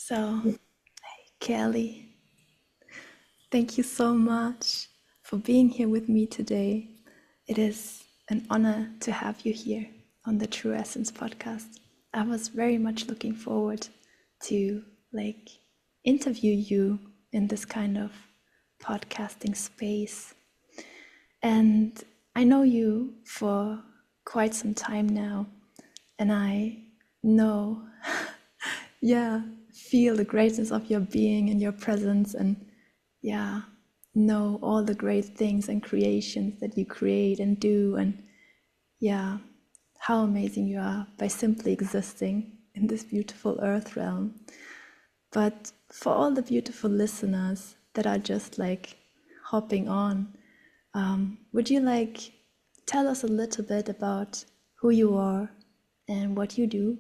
So, hey, Kelly, thank you so much for being here with me today. It is an honor to have you here on the True Essence podcast. I was very much looking forward to interview you in this kind of podcasting space. And I know you for quite some time now, and I know feel the greatness of your being and your presence, and know all the great things and creations that you create and do, and how amazing you are by simply existing in this beautiful earth realm. But for all the beautiful listeners that are just hopping on, would you tell us a little bit about who you are and what you do?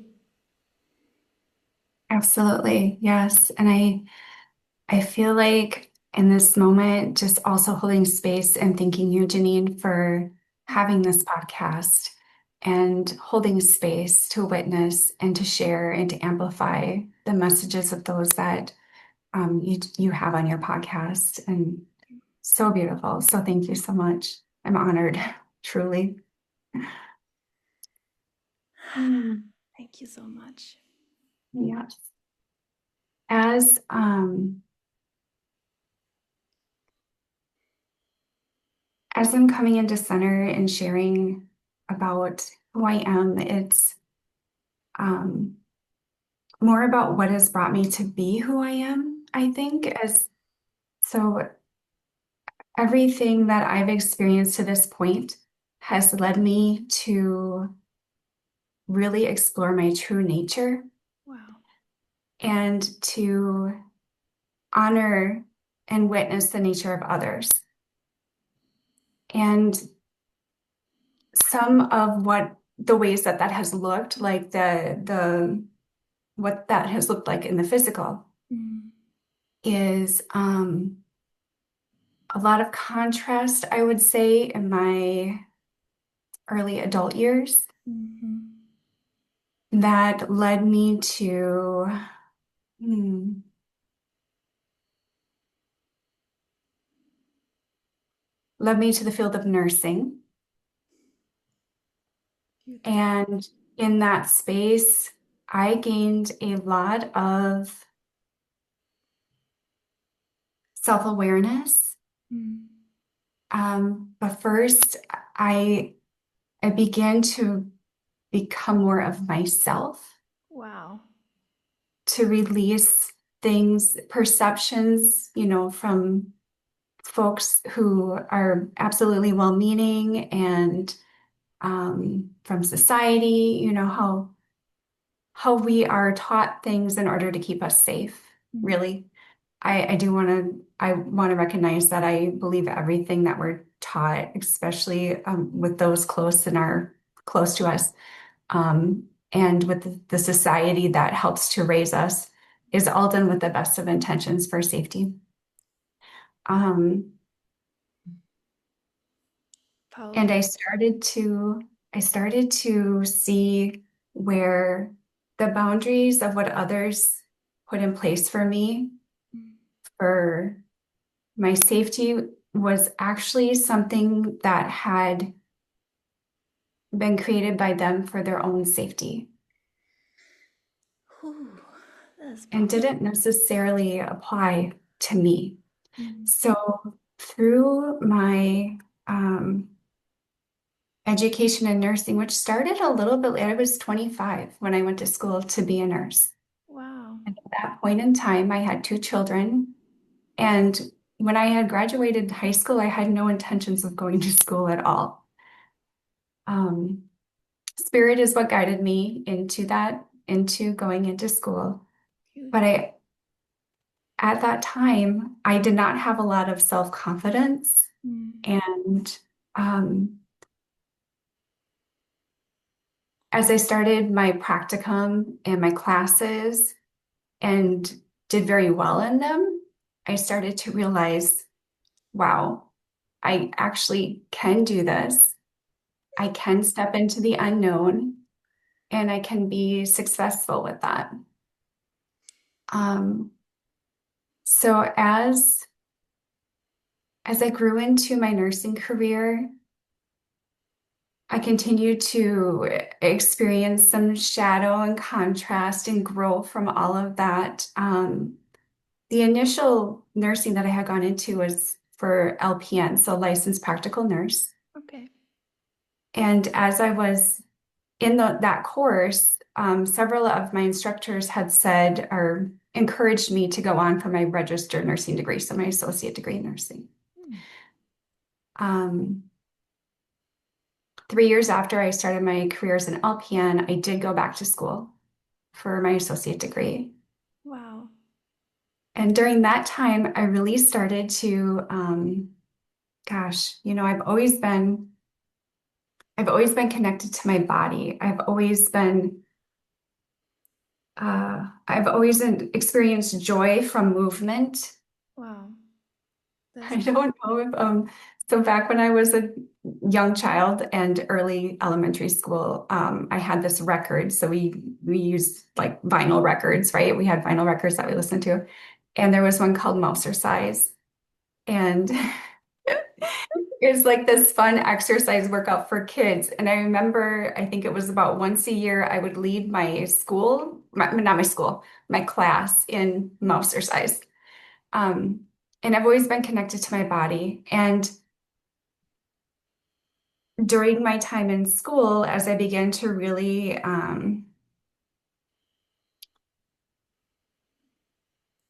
Absolutely. Yes. And I feel like in this moment, just also holding space and thanking you, Janine, for having this podcast and holding space to witness and to share and to amplify the messages of those that you have on your podcast. And so beautiful. So thank you so much. I'm honored, truly. Thank you so much. Yes. As as I'm coming into center and sharing about who I am, it's more about what has brought me to be who I am, I think. So everything that I've experienced to this point has led me to really explore my true nature. Wow. And to honor and witness the nature of others. And some of what the ways that has looked like, the what that has looked like in the physical is a lot of contrast, I would say, in my early adult years that led me to the field of nursing. And in that space, I gained a lot of self-awareness. But first, I began to become more of myself. Wow. To release things, perceptions, from folks who are absolutely well-meaning and from society, how we are taught things in order to keep us safe, really. I want to recognize that I believe everything that we're taught, especially with those close to us, and with the society that helps to raise us, is all done with the best of intentions for safety. And I started to see where the boundaries of what others put in place for me for my safety was actually something that had been created by them for their own safety. And didn't necessarily apply to me. So through my education in nursing, which started a little bit later, I was 25 when I went to school to be a nurse. Wow. And at that point in time, I had 2 children. And when I had graduated high school, I had no intentions of going to school at all. Spirit is what guided me into going into school. But at that time, I did not have a lot of self-confidence. And as I started my practicum and my classes and did very well in them, I started to realize, wow, I actually can do this. I can step into the unknown and I can be successful with that. Um, so as I grew into my nursing career, I continued to experience some shadow and contrast and growth from all of that. The initial nursing that I had gone into was for LPN, so licensed practical nurse. Okay. And as I was in that course, several of my instructors had said or encouraged me to go on for my registered nursing degree, so my associate degree in nursing. Hmm. Um, 3 years after I started my career as an LPN, I did go back to school for my associate degree. Wow. And during that time, I really started to, I've always been connected to my body. I've always experienced joy from movement. Wow. That's I don't know if, so back when I was a young child and early elementary school, I had this record. So we used like vinyl records, right? We had vinyl records that we listened to. And there was one called Mousercise. And it was like this fun exercise workout for kids. And I remember, I think it was about once a year, I would lead my school, not my school, my class in Mousercise. Um, and I've always been connected to my body. And during my time in school, as I began to really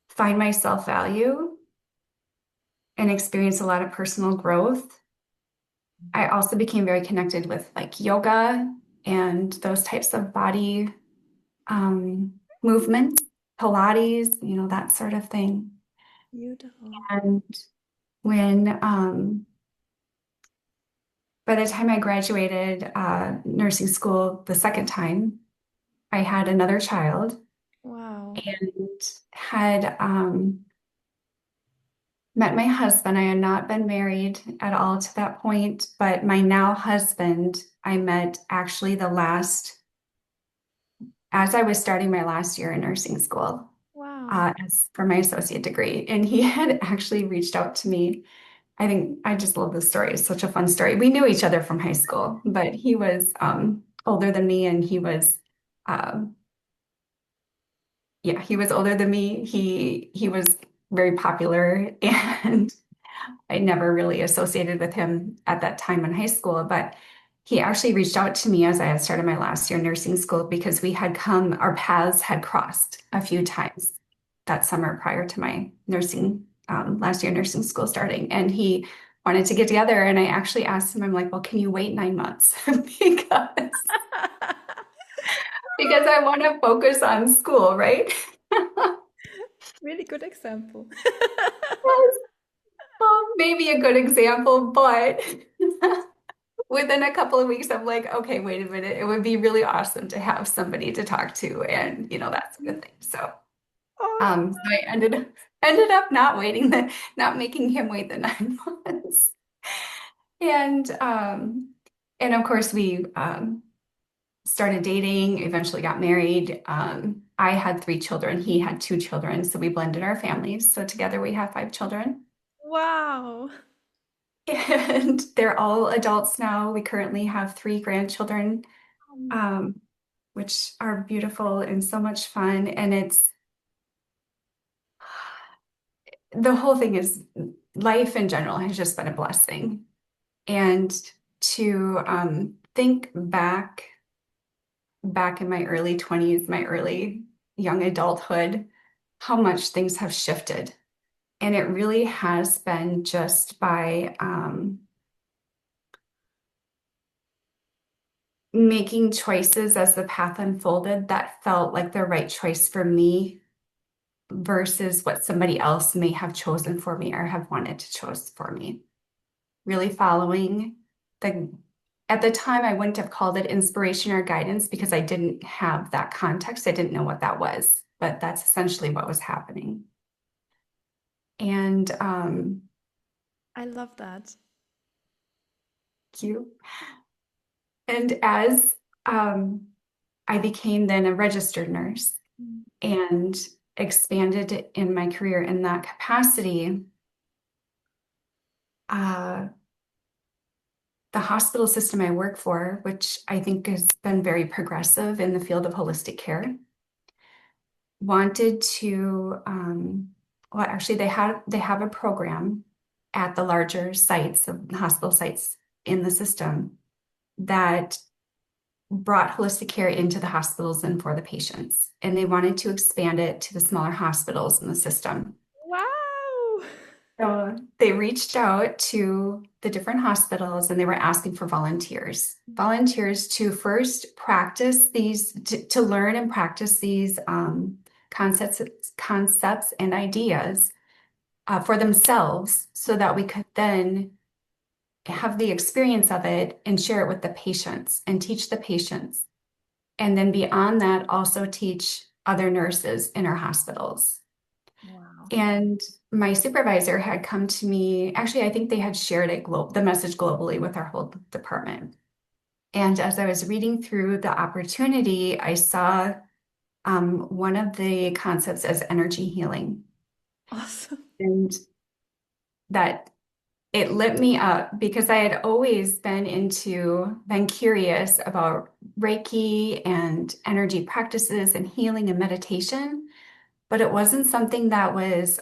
find my self-value and experience a lot of personal growth, I also became very connected with like yoga and those types of body movements, Pilates, that sort of thing. beautiful. And when, by the time I graduated nursing school the second time, I had another child Wow. and had met my husband. I had not been married at all to that point, but my now husband, I met actually as I was starting my last year in nursing school, Wow. as for my associate degree. And he had actually reached out to me. I think I just love this story. It's such a fun story. We knew each other from high school, but he was older than me and um, he was older than me. He was very popular and I never really associated with him at that time in high school, but he actually reached out to me as I had started my last year in nursing school because our paths had crossed a few times that summer prior to my last year nursing school starting. And he wanted to get together. And I actually asked him, I'm like, well, can you wait 9 months? Because I want to focus on school, right? Really good example. Well, maybe a good example, but within a couple of weeks, I'm like, okay, wait a minute. It would be really awesome to have somebody to talk to and, that sort of thing. So, Awesome. so I ended up not making him wait the 9 months. And, and of course we, started dating, eventually got married. I had 3 children. He had 2 children. So we blended our families. So together we have 5 children. Wow. And they're all adults now. We currently have 3 grandchildren, um, which are beautiful and so much fun. And the whole thing is life in general has just been a blessing. And to think back in my early 20s, my early young adulthood, how much things have shifted. And it really has been just by making choices as the path unfolded that felt like the right choice for me versus what somebody else may have chosen for me or have wanted to choose for me. Really following at the time, I wouldn't have called it inspiration or guidance because I didn't have that context. I didn't know what that was, but that's essentially what was happening. And I love that. you. And as I became then a registered nurse, Mm. and expanded in my career in that capacity, uh, the hospital system I work for, which I think has been very progressive in the field of holistic care, wanted to, well, actually, they have a program at the larger sites of hospital sites in the system that brought holistic care into the hospitals and for the patients. And they wanted to expand it to the smaller hospitals in the system. Wow. So they reached out to the different hospitals and they were asking for volunteers to first practice these, to learn and practice these concepts and ideas for themselves so that we could then have the experience of it and share it with the patients and teach the patients. And then beyond that, also teach other nurses in our hospitals. Wow. And my supervisor had come to me, actually, I think they had shared it the message globally with our whole department. And as I was reading through the opportunity, I saw one of the concepts as energy healing. Awesome. And that it lit me up because I had always been curious about Reiki and energy practices and healing and meditation, but it wasn't something that was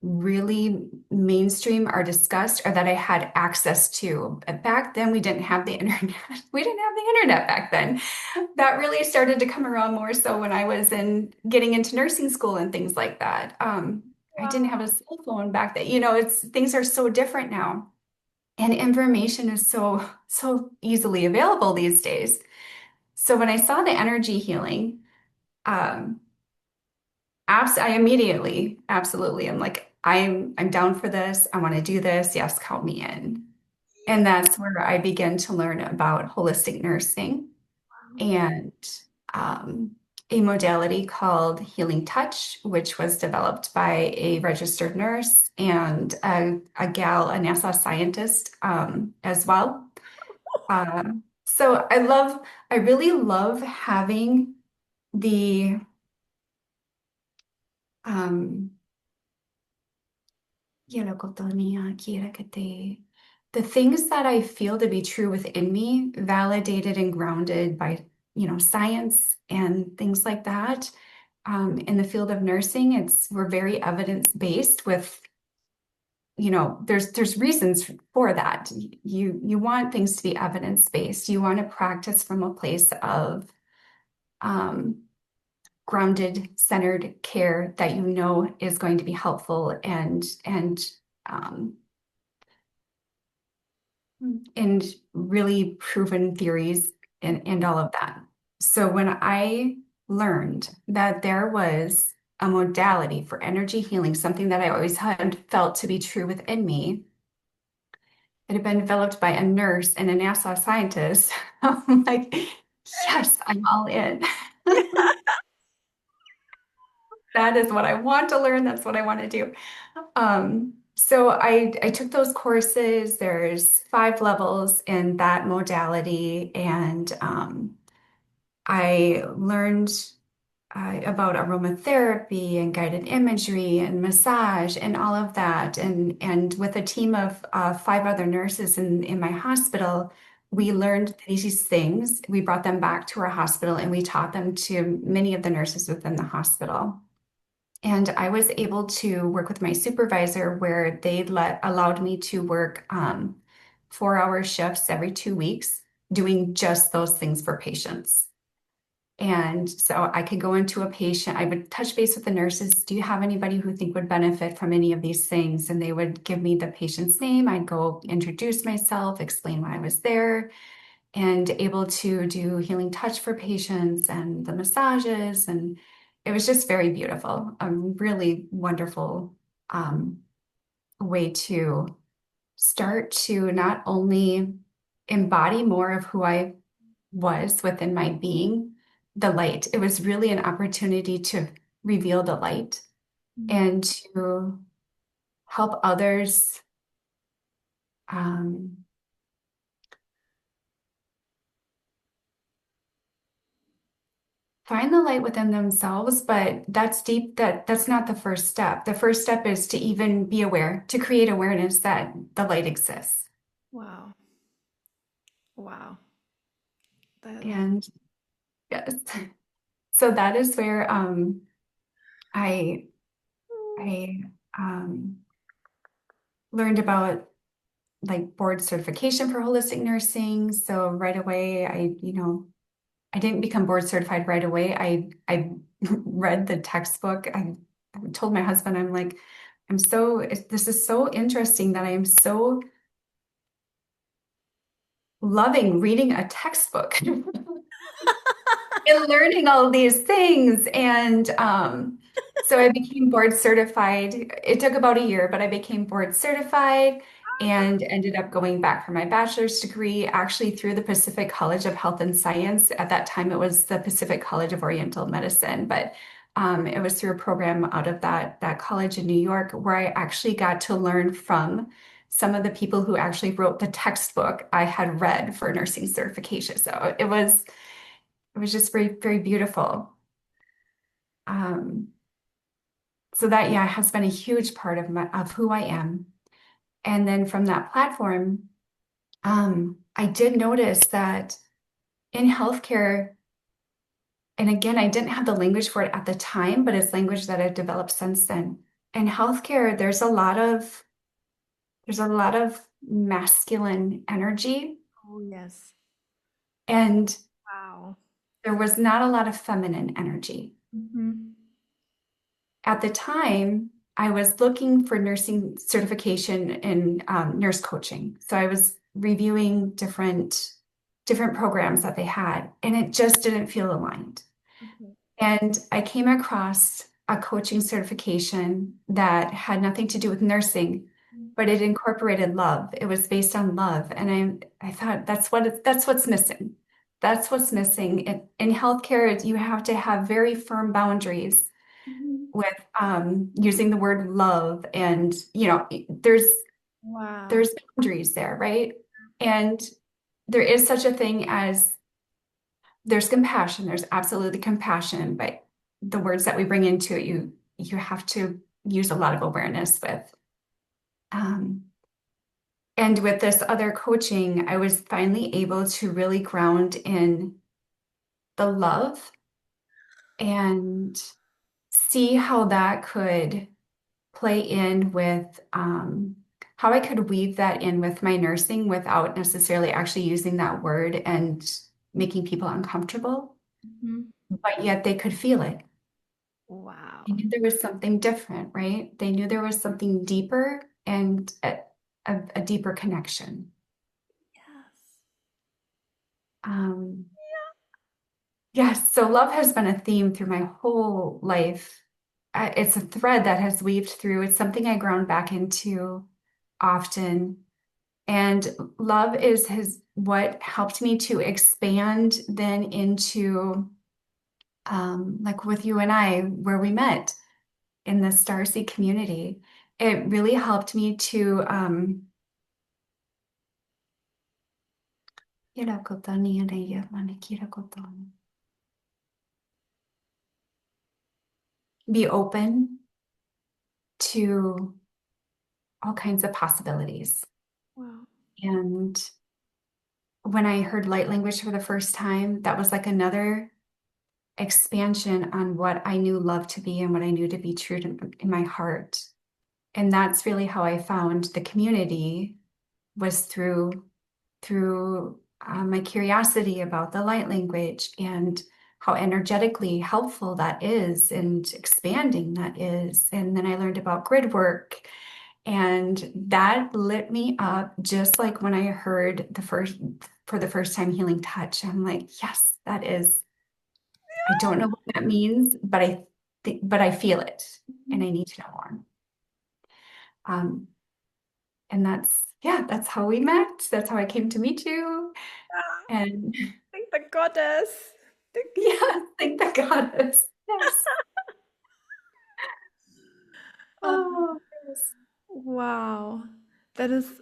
really mainstream or discussed or that I had access to. Back then, we didn't have the internet. We didn't have the internet back then. That really started to come around more so when I was getting into nursing school and things like that. I didn't have a cell phone back then. Things are so different now, and information is so easily available these days. So when I saw the energy healing, um, I immediately, absolutely, I'm like, I'm down for this. I want to do this. Yes, count me in. And that's where I began to learn about holistic nursing and um, a modality called Healing Touch, which was developed by a registered nurse and a gal, a NASA scientist as well. So I really love having the um, the things that I feel to be true within me, validated and grounded by, science and things like that. In the field of nursing, we're very evidence-based with, there's reasons for that. You want things to be evidence-based. You want to practice from a place of um, grounded, centered care that you know is going to be helpful um, and really proven theories and all of that. So when I learned that there was a modality for energy healing, something that I always had felt to be true within me, it had been developed by a nurse and a NASA scientist. I'm like, yes, I'm all in. That is what I want to learn. That's what I want to do. So I took those courses. There's 5 levels in that modality, and I learned about aromatherapy and guided imagery and massage and all of that. And with a team of 5 other nurses in my hospital, we learned these things. We brought them back to our hospital and we taught them to many of the nurses within the hospital. And I was able to work with my supervisor where allowed me to work 4-hour shifts every 2 weeks, doing just those things for patients. And so I could go into a patient, I would touch base with the nurses. Do you have anybody who think would benefit from any of these things? And they would give me the patient's name. I'd go introduce myself, explain why I was there, and able to do healing touch for patients and the massages. And it was just very beautiful, a really wonderful way to start to not only embody more of who I was within my being, the light. It was really an opportunity to reveal the light and to help others um, find the light within themselves, but that's deep, that's not the first step. The first step is to even be aware, to create awareness that the light exists. Wow. Wow. That, And yes, so that is where I I learned about like board certification for holistic nursing. So right away, I didn't become board certified right away. I read the textbook. I told my husband, I'm like, this is so interesting that I am so loving reading a textbook and learning all these things. And so I became board certified. It took about a year, but I became board certified and ended up going back for my bachelor's degree, actually through the Pacific College of Health and Science. At that time, it was the Pacific College of Oriental Medicine, but it was through a program out of that college in New York where I actually got to learn from some of the people who actually wrote the textbook I had read for nursing certification. So it was just very, very beautiful. Um, so that, yeah, has been a huge part of of who I am. And then from that platform, I did notice that in healthcare, and again, I didn't have the language for it at the time, but it's language that I've developed since then. In healthcare, there's a lot of masculine energy, oh, yes. and Wow. there was not a lot of feminine energy. Hmm. At the time, I was looking for nursing certification in nurse coaching. So I was reviewing different programs that they had, and it just didn't feel aligned. Okay. And I came across a coaching certification that had nothing to do with nursing, but it incorporated love. It was based on love, and I thought that's what's missing. That's what's missing. In healthcare, you have to have very firm boundaries Mhm. with using the word love, and Wow. there's boundaries there, right? And there is such a thing as there's compassion. There's absolutely compassion, but the words that we bring into it, you have to use a lot of awareness with. Um, and with this other coaching, I was finally able to really ground in the love and see how that could play in with how I could weave that in with my nursing without necessarily actually using that word and making people uncomfortable, Mhm. but yet they could feel it. They Wow. knew there was something different, right? They knew there was something deeper and a deeper connection. Yes. Um, yes, so love has been a theme through my whole life. It's a thread that has weaved through. It's something I ground back into often. And love is his what helped me to expand then into like with you and I, where we met in the Starseed community. It really helped me to be open to all kinds of possibilities. Wow. And when I heard light language for the first time, that was like another expansion on what I knew love to be and what I knew to be true in my heart. And that's really how I found the community was through my curiosity about the light language and how energetically helpful that is and expanding that is. And then I learned about grid work, and that lit me up just like when I heard for the first time healing touch. I'm like, yes, that is. I don't know what that means, but but I feel it, and Mhm. I need to know more. Um, and yeah, that's how we met. That's how I came to meet you. Ah, And thank the goddess. Thank you. yeah, thank the goddess. Yes. Oh, yes. Wow, that is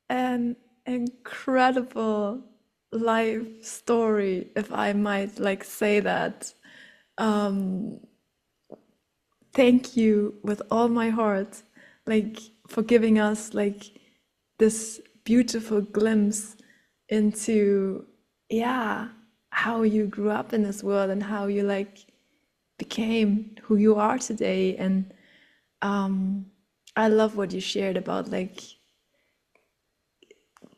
an incredible life story, if I might like say that. Um, Thank you with all my heart, like for giving us like this beautiful glimpse into, yeah, how you grew up in this world and how you like became who you are today. And I love what you shared about like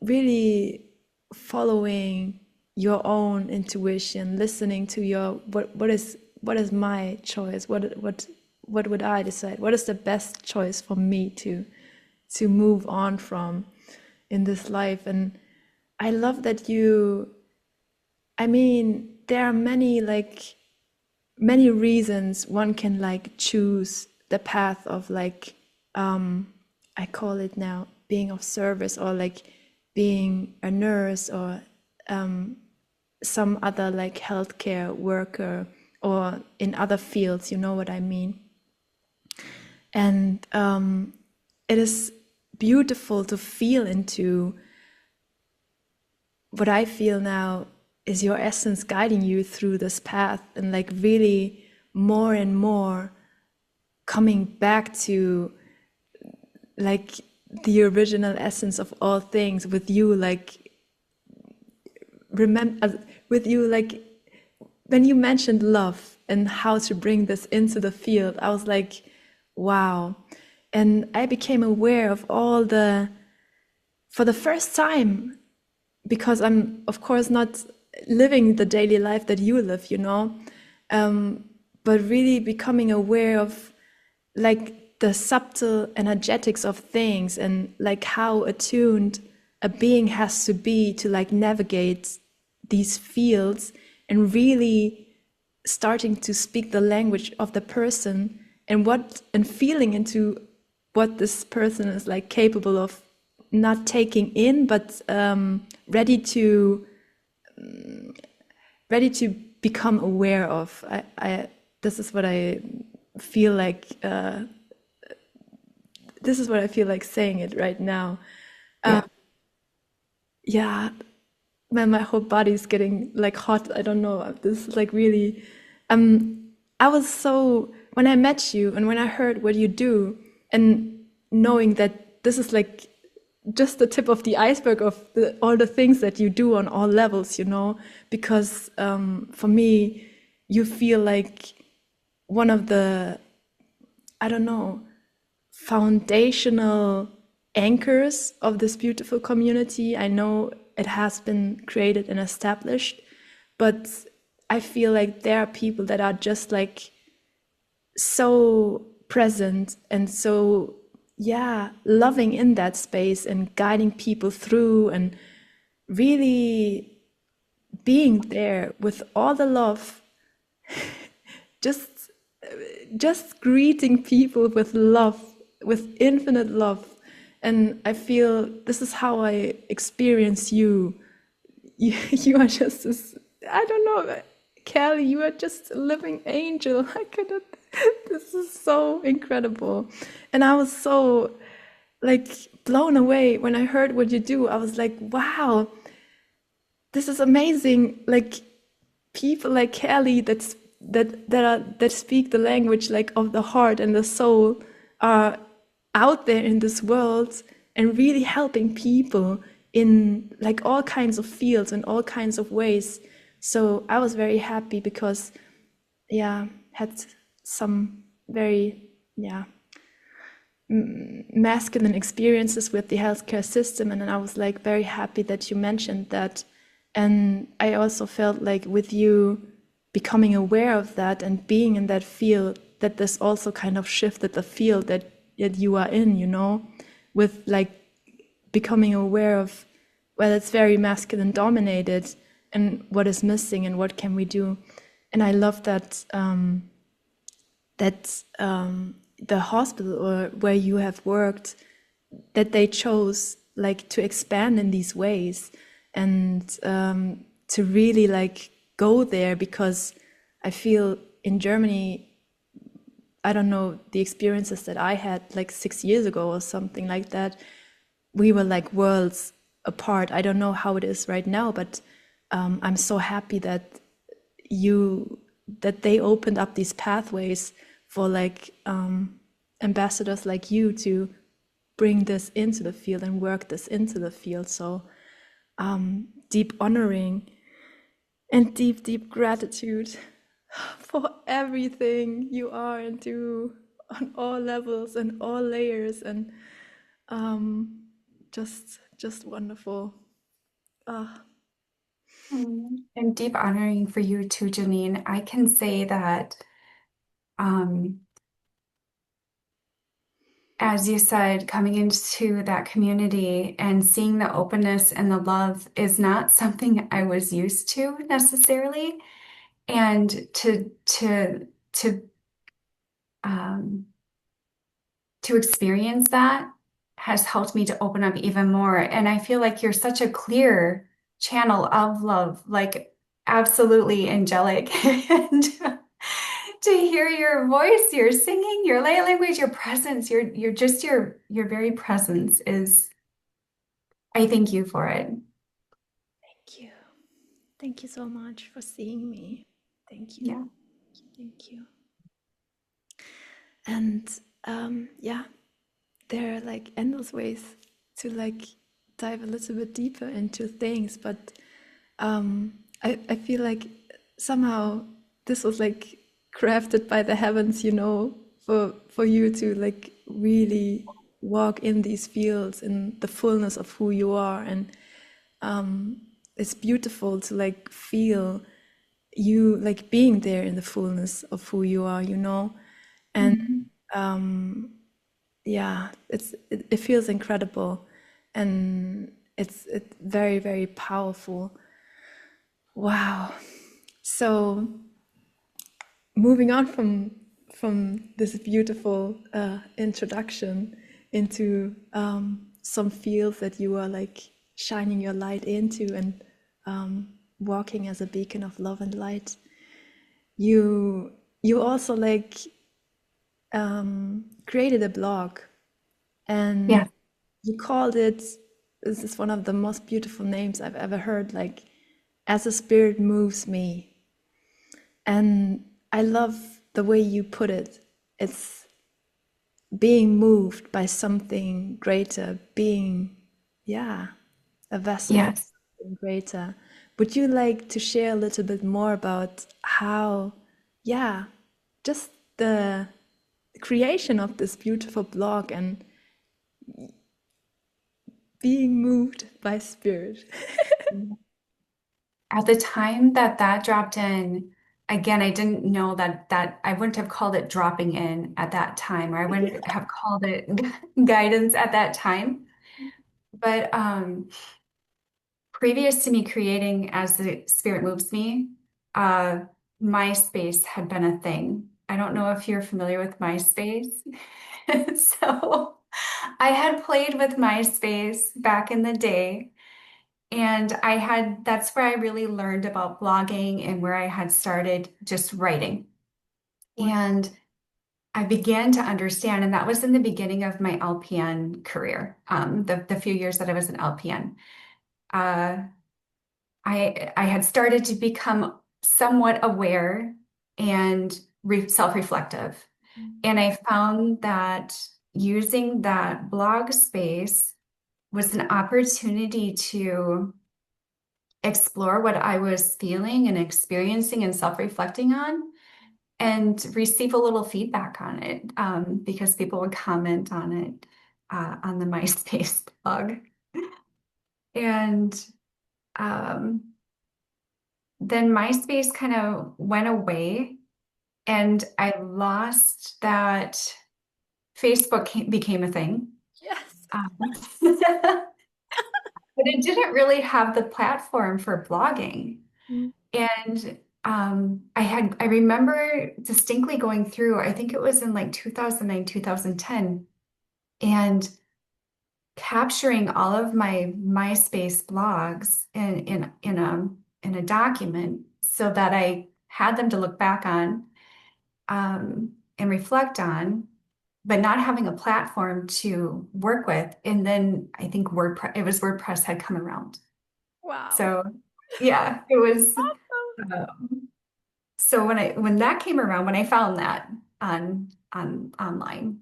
really following your own intuition, listening to your what is my choice? What would I decide? What is the best choice for me to move on from in this life? And I love that you, I mean, there are many reasons one can like choose the path of like I call it now being of service, or like being a nurse, or some other like healthcare worker, or in other fields, you know what I mean. And it is beautiful to feel into what I feel now is your essence guiding you through this path, and like really more and more coming back to like the original essence of all things, with you like remember, with you like when you mentioned love and how to bring this into the field, I was like, wow. And I became aware of all the, for the first time, because I'm of course not living the daily life that you live, you know, but really becoming aware of like the subtle energetics of things, and like how attuned a being has to be to like navigate these fields, and really starting to speak the language of the person, and feeling into what this person is like capable of not taking in, but ready to become aware of. I this is what I feel like. This is what I feel like saying it right now. Yeah. Yeah, man, my whole body's getting like hot. I don't know. This is like really. I was so, when I met you and when I heard what you do, and knowing that this is like just the tip of the iceberg of all the things that you do on all levels, you know, because for me, you feel like one of the, I don't know, foundational anchors of this beautiful community. I know it has been created and established, but I feel like there are people that are just like so present and so, yeah, loving in that space and guiding people through, and really being there with all the love, just greeting people with love, with infinite love. And I feel this is how I experience you. You are just this, I don't know, Kelly, you are just a living angel. I cannot, this is so incredible. And I was so like blown away when I heard what you do. I was like, wow, this is amazing. Like people like Kelly that speak the language like of the heart and the soul are out there in this world, and really helping people in like all kinds of fields and all kinds of ways. So I was very happy because, yeah, had some very, yeah, masculine experiences with the healthcare system, and then I was like very happy that you mentioned that. And I also felt like with you becoming aware of that and being in that field, that this also kind of shifted the field that you are in, you know, with like becoming aware of, well, it's very masculine dominated, and what is missing and what can we do. And I love that the hospital or where you have worked, that they chose like to expand in these ways, and to really like go there, because I feel in Germany, I don't know, the experiences that I had like 6 years ago or something like that, we were like worlds apart. I don't know how it is right now, but I'm so happy that you that they opened up these pathways for like ambassadors like you to bring this into the field and work this into the field. So deep honoring and deep, deep gratitude for everything you are and do on all levels and all layers, and just wonderful. And deep honoring for you too, Janine. I can say that, um, as you said, coming into that community and seeing the openness and the love is not something I was used to necessarily. And um, to experience that has helped me to open up even more. And I feel like you're such a clear channel of love, like absolutely angelic. And to hear your voice, your singing, your light language, your presence, your very presence is, I thank you for it. Thank you. Thank you so much for seeing me. Thank you. Yeah. Thank you. And yeah, there are like endless ways to like dive a little bit deeper into things, but I feel like somehow this was like crafted by the heavens, you know, for you to like really walk in these fields in the fullness of who you are. And it's beautiful to like feel you like being there in the fullness of who you are, you know. And Mhm. yeah, it feels incredible, and it's very, very powerful. Wow. So moving on from this beautiful introduction into some fields that you are like shining your light into, and walking as a beacon of love and light. You also like created a blog, and Yeah. you called it, this is one of the most beautiful names I've ever heard, like As a Spirit Moves Me. And I love the way you put it. It's being moved by something greater, being, yeah, a vessel for Yes. something greater. Would you like to share a little bit more about how, yeah, just the creation of this beautiful blog and being moved by spirit? At the time that that dropped in, again, I didn't know that I wouldn't have called it dropping in at that time, or I wouldn't have called it guidance at that time. But previous to me creating As the Spirit Moves Me, uh, MySpace had been a thing. I don't know if you're familiar with MySpace. So I had played with MySpace back in the day. And that's where I really learned about blogging and where I had started just writing. And I began to understand, and that was in the beginning of my LPN career, the few years that I was an LPN. Uh, I had started to become somewhat aware and self-reflective. And I found that using that blog space was an opportunity to explore what I was feeling and experiencing and self-reflecting on, and receive a little feedback on it, because people would comment on it on the MySpace blog. And um, then MySpace kind of went away, and I lost that. Became a thing. Yes. But it didn't really have the platform for blogging. Mm. And I remember distinctly going through, I think it was in like 2009, 2010, and capturing all of my MySpace blogs in a document so that I had them to look back on, and reflect on, but not having a platform to work with. And then I think WordPress had come around. Wow. So yeah, it was. Awesome. So when that came around, when I found that on online,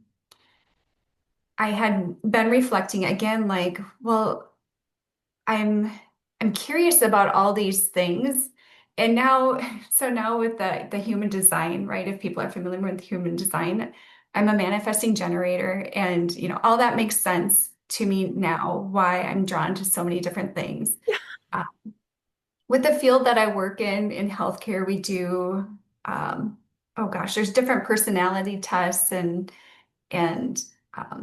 I had been reflecting again, like, well, I'm I'm curious about all these things. And now, so now with the human design, right? If people are familiar with human design, I'm a manifesting generator, and all that makes sense to me now, why I'm drawn to so many different things. Uh, with the field that I work in healthcare, we do oh gosh, there's different personality tests, and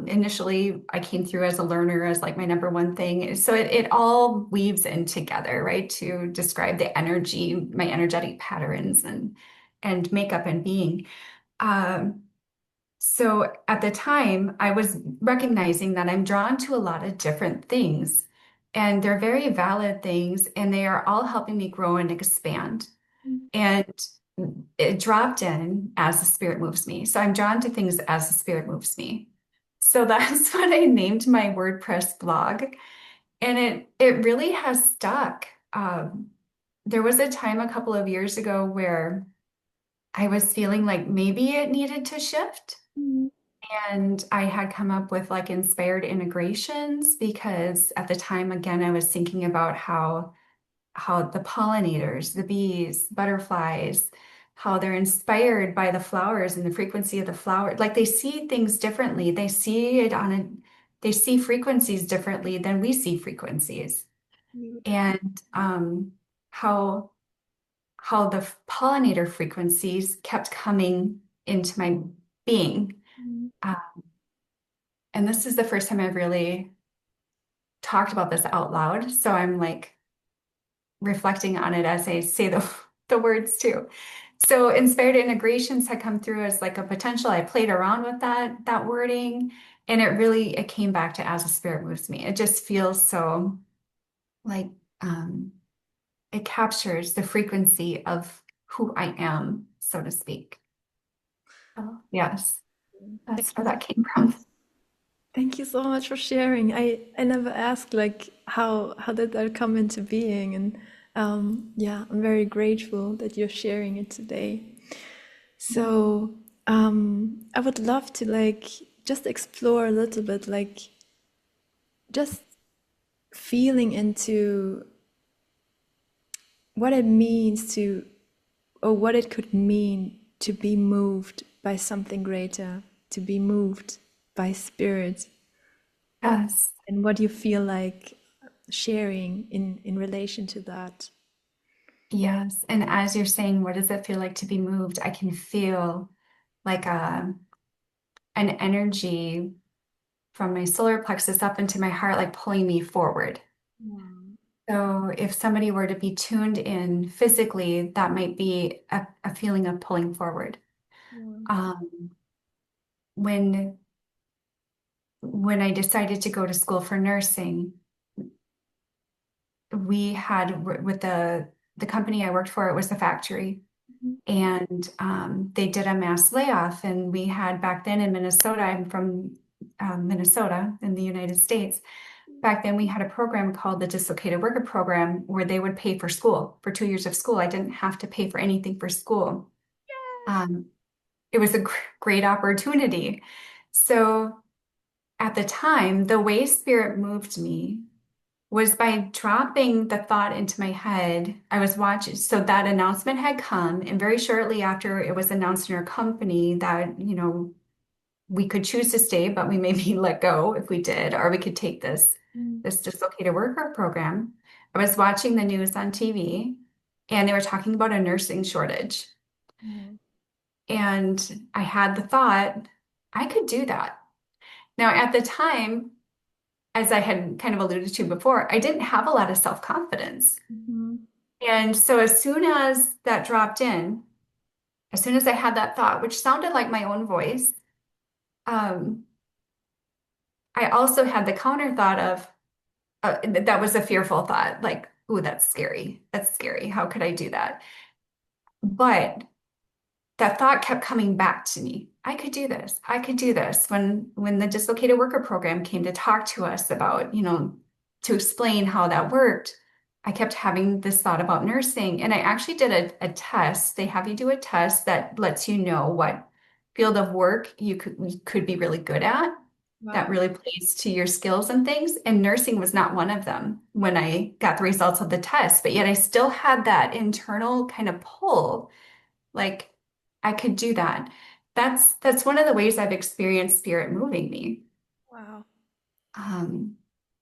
initially, I came through as a learner as like my number one thing. So it all weaves in together, right, to describe the energy, my energetic patterns and makeup and being. Um, so at the time, I was recognizing that I'm drawn to a lot of different things, and they're very valid things, and they are all helping me grow and expand. And it dropped in as the spirit moves me. So I'm drawn to things as the spirit moves me. So that's what I named my WordPress blog. And it really has stuck. There was a time a couple of years ago where I was feeling like maybe it needed to shift. Mhm. And I had come up with like inspired integrations because at the time, again, I was thinking about how the pollinators, the bees, butterflies, how they're inspired by the flowers and the frequency of the flower. Like they see things differently. They see frequencies differently than we see frequencies. Beautiful. And how how the pollinator frequencies kept coming into my being. Mhm. Uh, and this is the first time I've really talked about this out loud. So I'm like reflecting on it as I say the words too. So inspired integrations had come through as like a potential. I played around with that wording, and it came back to as the spirit moves me. It just feels so like um, it captures the frequency of who I am, so to speak. Oh, yes, Thank that's where you. that came from. Thank you so much for sharing. I never asked like how did that come into being, and yeah, I'm very grateful that you're sharing it today. So I would love to like just explore a little bit, like just feeling into what it means to, or what it could mean to be moved by something greater, to be moved by spirit, Yes, and what you feel like sharing in relation to that. yes. And as you're saying, what does it feel like to be moved? I can feel like an energy from my solar plexus up into my heart, like pulling me forward. Wow. So if somebody were to be tuned in physically, that might be a feeling of pulling forward. Wow. Um, when when I decided to go to school for nursing, we had with the company I worked for, it was a factory, Mhm. and they did a mass layoff. And we had back then in Minnesota, I'm from Minnesota in the United States. Back then, we had a program called the Dislocated Worker Program where they would pay for school for 2 years of school. I didn't have to pay for anything for school. Um, it was a great opportunity. So at the time, the way spirit moved me was by dropping the thought into my head. I was watching, so that announcement had come, and very shortly after it was announced in our company that, we could choose to stay, but we may be let go if we did, or we could take Mm. this dislocated worker program. I was watching the news on TV, and they were talking about a nursing shortage. Wow. And I had the thought, I could do that. Now, at the time, as I had kind of alluded to before, I didn't have a lot of self-confidence. Mhm. And so as soon as that dropped in, as soon as I had that thought, which sounded like my own voice, um, I also had the counter thought of, that was a fearful thought, like, "Ooh, that's scary. That's scary. How could I do that?" But that thought kept coming back to me. I could do this. I could do this. When the dislocated worker program came to talk to us about, to explain how that worked, I kept having this thought about nursing. And I actually did a test. They have you do a test that lets you know what field of work you could be really good at, that Wow. really plays to your skills and things. And nursing was not one of them when I got the results of the test. But yet I still had that internal kind of pull, like I could do that. That's one of the ways I've experienced spirit moving me. Wow. Um,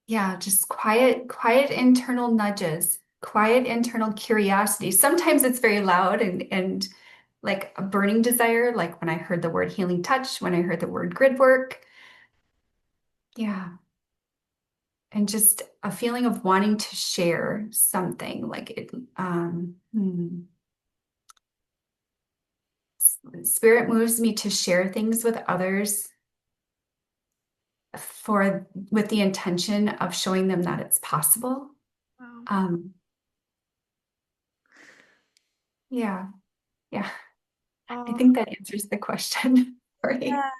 yeah, just quiet internal nudges, quiet internal curiosity. Sometimes it's very loud and like a burning desire, like when I heard the word healing touch, when I heard the word grid work. Yeah. And just a feeling of wanting to share something like it. Spirit moves me to share things with others for with the intention of showing them that it's possible. Wow. Um, yeah, yeah. I Oh, think that answers the question. Sorry. yes.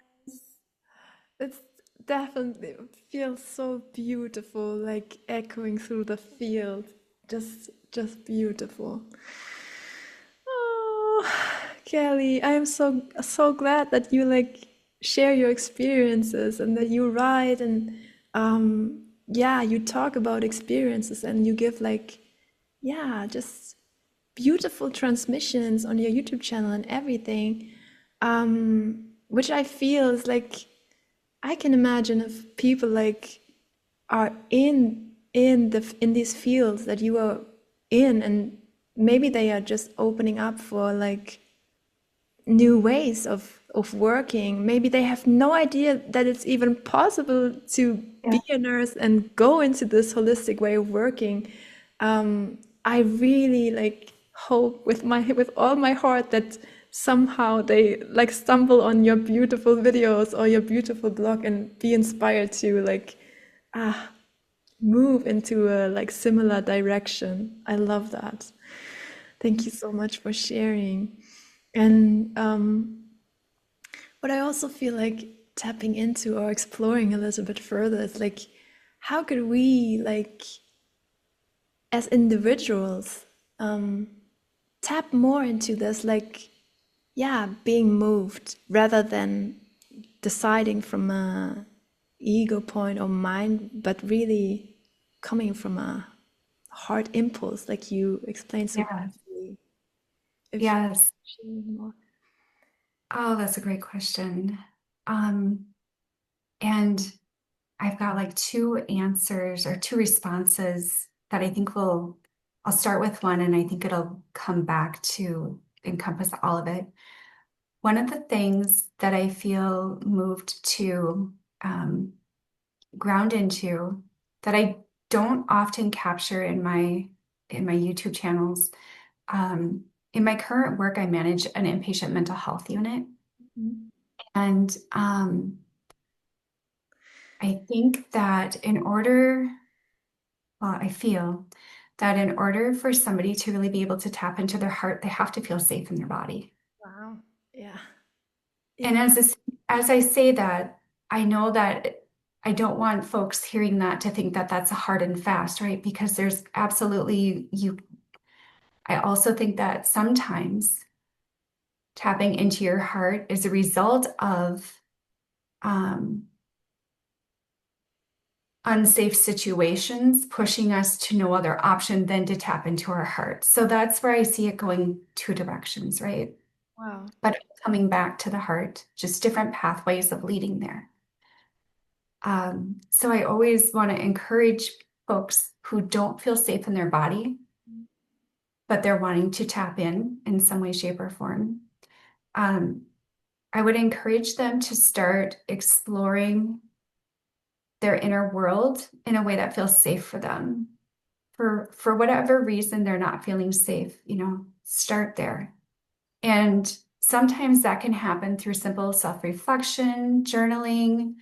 It's definitely feels so beautiful, like echoing through the field. Just beautiful. Oh, Kelly, I am so glad that you like share your experiences and that you write and yeah, you talk about experiences and you give like yeah, just beautiful transmissions on your YouTube channel and everything. Which I feel is like I can imagine if people like are in these fields that you are in and maybe they are just opening up for like new ways of working. Maybe they have no idea that it's even possible to Yeah. be a nurse and go into this holistic way of working. I really like hope with all my heart that somehow they like stumble on your beautiful videos or your beautiful blog and be inspired to like ah move into a like similar direction. I love that. Thank you so much for sharing. And what I also feel like tapping into or exploring a little bit further is like, how could we, like, as individuals, tap more into this, like, yeah, being moved rather than deciding from a ego point or mind, but really coming from a heart impulse, like you explained so Yes. beautifully. If you Yes. share more. Oh, that's a great question. Um, and I've got like two answers or two responses that I think I'll start with one and I think it'll come back to encompass all of it. One of the things that I feel moved to um, ground into that I don't often capture in my YouTube channels. In my current work, I manage an inpatient mental health unit, Mhm. and I think that I feel that in order for somebody to really be able to tap into their heart, they have to feel safe in their body. Wow. Yeah. And Yeah. as I say that, I know that I don't want folks hearing that to think that that's a hard and fast, right? Because there's absolutely you. I also think that sometimes tapping into your heart is a result of um, unsafe situations pushing us to no other option than to tap into our heart. So that's where I see it going two directions, right? Wow. But coming back to the heart, just different pathways of leading there. So I always want to encourage folks who don't feel safe in their body, but they're wanting to tap in some way, shape, or form. Um, I would encourage them to start exploring their inner world in a way that feels safe for them. For whatever reason they're not feeling safe, start there. And sometimes that can happen through simple self-reflection, journaling,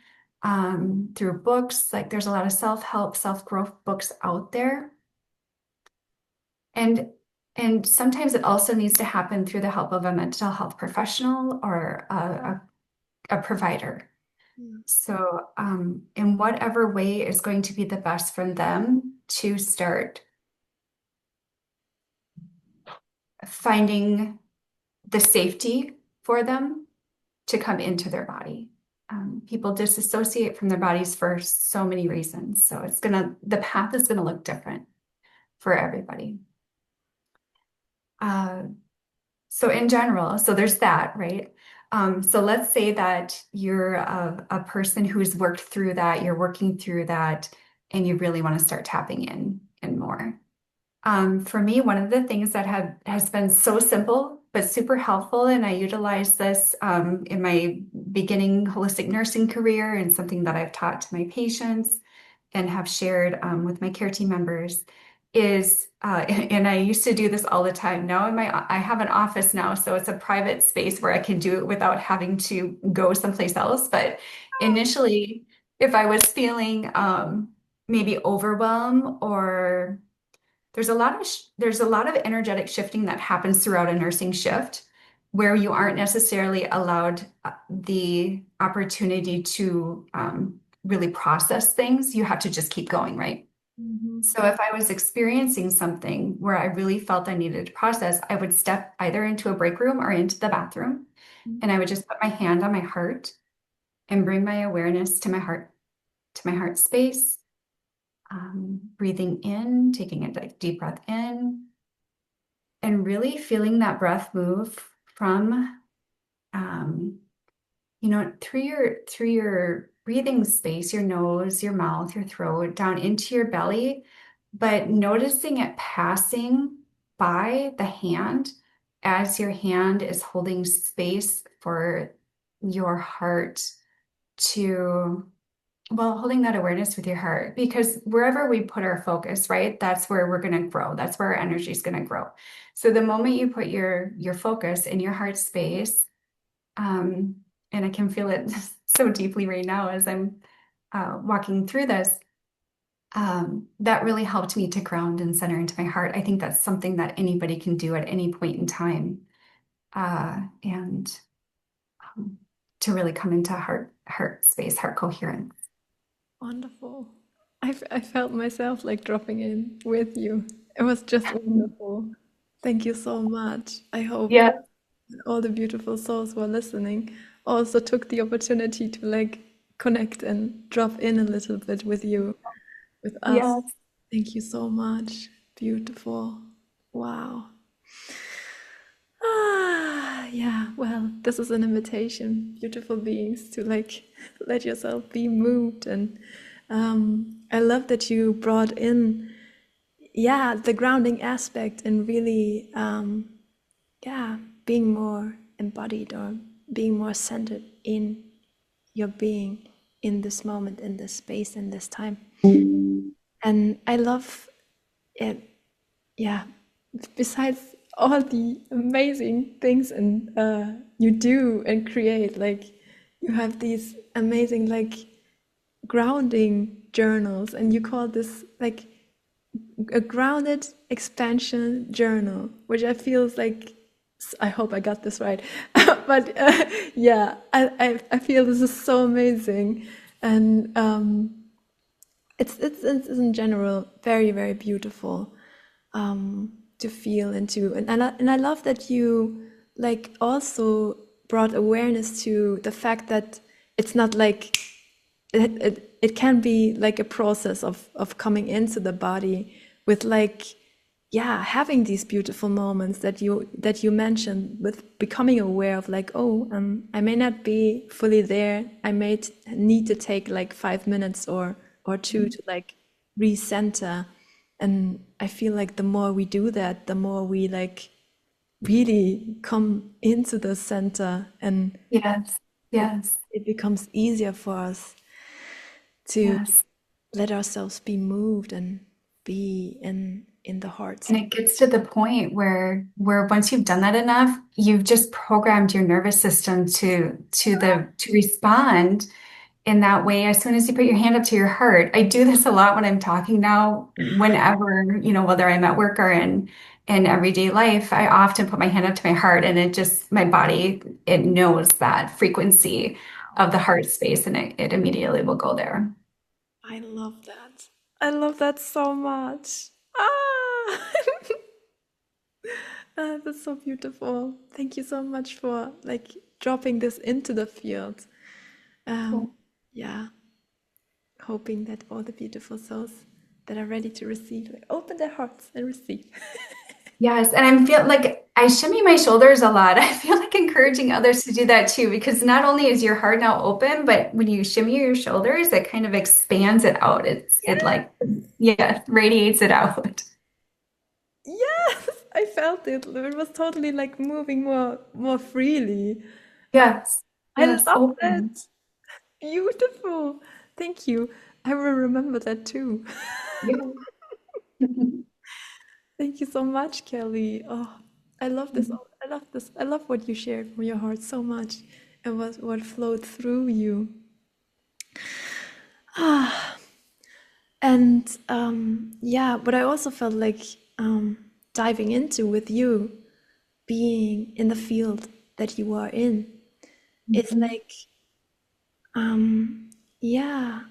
through books. Like there's a lot of self-help, self-growth books out there. And and sometimes it also needs to happen through the help of a mental health professional or a provider. Mm. So, in whatever way is going to be the best for them to start finding the safety for them to come into their body. People disassociate from their bodies for so many reasons. So the path is gonna look different for everybody. Uh, so in general, so there's that, right? So let's say that you're a person who's worked through that, you're working through that, and you really want to start tapping in and more. For me, one of the things that has been so simple but super helpful, and I utilize this in my beginning holistic nursing career and something that I've taught to my patients and have shared with my care team members is, and I used to do this all the time. Now I have an office now, so it's a private space where I can do it without having to go someplace else. But initially, if I was feeling maybe overwhelm or there's a lot of energetic shifting that happens throughout a nursing shift where you aren't necessarily allowed the opportunity to really process things. You have to just keep going, right? Mhm. So if I was experiencing something where I really felt I needed to process, I would step either into a break room or into the bathroom, and I would just put my hand on my heart and bring my awareness to my heart space, breathing in, taking a deep breath in, and really feeling that breath move from, um, through your breathing space, your nose, your mouth, your throat, down into your belly, but noticing it passing by the hand as your hand is holding space for your heart to, well, holding that awareness with your heart, because wherever we put our focus, right, that's where we're going to grow. That's where our energy is going to grow. So the moment you put your focus in your heart space, um, and I can feel it so deeply right now as I'm walking through this, that really helped me to ground and center into my heart. I think that's something that anybody can do at any point in time, and to really come into heart space, heart coherence. Wonderful. I felt myself like dropping in with you. It was just wonderful. Thank you so much. I hope Yeah. all the beautiful souls who are listening also took the opportunity to like connect and drop in a little bit with you, with us. Yes. Thank you so much. Beautiful. Wow. Ah, yeah. Well, this is an invitation, beautiful beings, to like let yourself be moved. And I love that you brought in, yeah, the grounding aspect and really, yeah, being more embodied or being more centered in your being in this moment, in this space, in this time. And I love it. Yeah, besides all the amazing things and you do and create, like you have these amazing like grounding journals, and you call this like a grounded expansion journal, which I feel is like, I hope I got this right, but yeah, I feel this is so amazing, and it's in general very very beautiful to feel into, and I love that you like also brought awareness to the fact that it's not like it can be like a process of coming into the body with like, yeah, having these beautiful moments that you mentioned, with becoming aware of like, oh, I may not be fully there, I may need to take like 5 minutes or two to like recenter. And I feel like the more we do that, the more we like really come into the center, and Yes. it, Yes. it becomes easier for us to Yes. let ourselves be moved and be in the heart And space. it gets to the point where once you've done that enough, you've just programmed your nervous system to respond in that way. As soon as you put your hand up to your heart, I do this a lot when I'm talking now, whenever, whether I'm at work or in everyday life, I often put my hand up to my heart, and it just, my body, it knows that frequency of the heart space, and it immediately will go there. I love that. I love that so much. Ah! That's so beautiful. Thank you so much for like dropping this into the field. Um, yeah, hoping that all the beautiful souls that are ready to receive, like open their hearts and receive. Yes, and I feel like I shimmy my shoulders a lot. I feel like encouraging others to do that too, because not only is your heart now open, but when you shimmy your shoulders, it kind of expands it out. It Yeah, like, yeah, radiates it out. yes, I felt it. It was totally like moving more freely. Uh, Yes, I yes, love that. open. Beautiful. Thank you. I will remember that too. Yeah. Thank you so much, Kelly. Oh, I love this. I love this. I love what you shared from your heart so much and what flowed through you. And yeah, but I also felt like diving into with you, being in the field that you are in, it's like, yeah,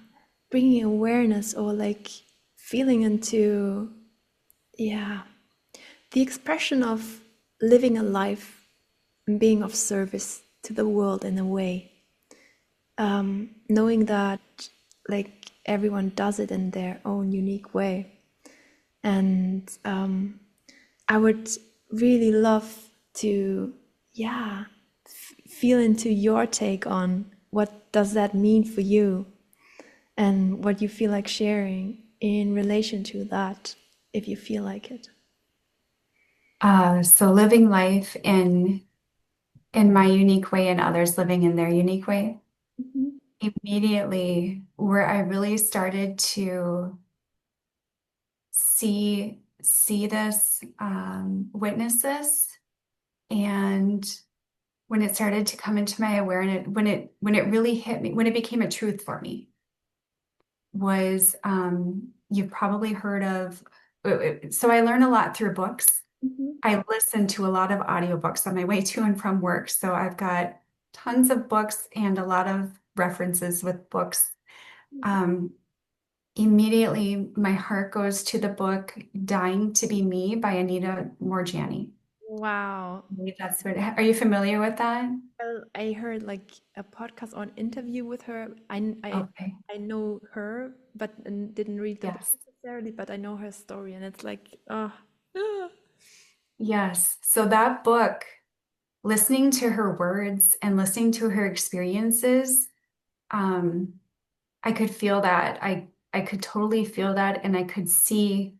bringing awareness or like feeling into, yeah, the expression of living a life and being of service to the world in a way, knowing that like everyone does it in their own unique way. And I would really love to, yeah, feel into your take on what does that mean for you and what you feel like sharing in relation to that, if you feel like it. So living life in my unique way and others living in their unique way. Mhm. Immediately, where I really started to see this, witness this, and when it started to come into my awareness, when it really hit me, when it became a truth for me, was you've probably heard of. So I learn a lot through books. Mhm. I listen to a lot of audiobooks on my way to and from work. So I've got tons of books and a lot of references with books. Um, Immediately, my heart goes to the book Dying to Be Me by Anita Morjani. Wow. I believe that's what, are you familiar with that? Well, I heard like a podcast on interview with her. Okay. I know her, but didn't read the book Yes. necessarily, but I know her story, and it's like, ah. Yes. So that book, listening to her words and listening to her experiences, um, I could feel that. I could totally feel that, and I could see